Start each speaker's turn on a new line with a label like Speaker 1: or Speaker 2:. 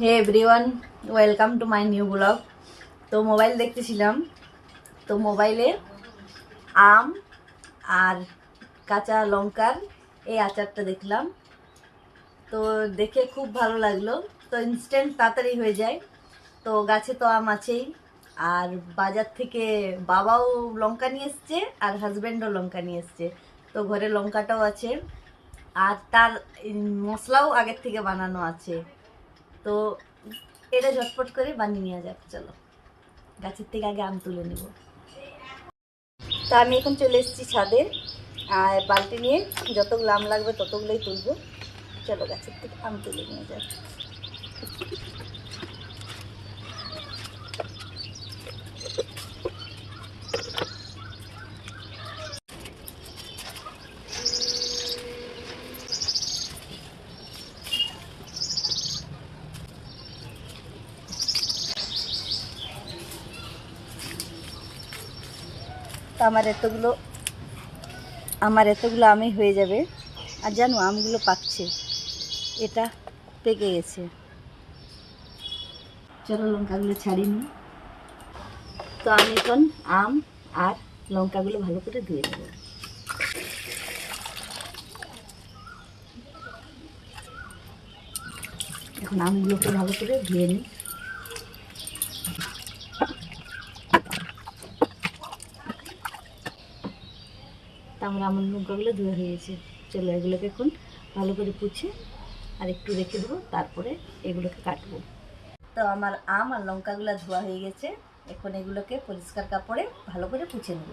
Speaker 1: Hey everyone, welcome to my new blog. তো mobile দেখতেছিলাম, তো মোবাইলে আম আর কাঁচা লঙ্কার এই আচারটা দেখলাম। তো দেখে খুব ভালো লাগলো। তো ইনস্ট্যান্ট তাড়াতাড়ি হয়ে যায়। তো গাছে তো আম আছেই, আর বাজার থেকে বাবাও লঙ্কা নিয়ে এসছে আর হাজব্যান্ডও লঙ্কা নিয়ে এসছে। তো ঘরে লঙ্কাটাও আছে, আর তার মশলাও আগের থেকে বানানো আছে। তো এটা ঝটপট করে বানিয়ে নেওয়া যাক। চলো, গাছের থেকে আগে আম তুলে নেব। তা আমি এখন চলে এসেছি ছাদে, আর বালতি নিয়ে যতগুলো আম লাগবে ততগুলোই তুলবো। চলো গাছের থেকে আম তুলে নিয়ে যাক। তো আমার এতগুলো আমই হয়ে যাবে। আর জানো, আমগুলো পাকছে, এটা পেকে গেছে। চলো লঙ্কাগুলো ছাড়িয়ে নিই। তো আমি এখন আম আর লঙ্কাগুলো ভালো করে ধুয়ে নেব। এখন আমগুলোকে ভালো করে ধুয়ে নিই। তো আমার আম লঙ্কাগুলো ধুয়ে হয়ে গেছে। চলো এগুলোকে এখন ভালো করে পুছে আর একটু রেখে দেবো, তারপরে এগুলোকে কাটবো। তো আমার আম আর লঙ্কাগুলো ধোয়া হয়ে গেছে। এখন এগুলোকে পরিষ্কার কাপড়ে ভালো করে পুছে নেব।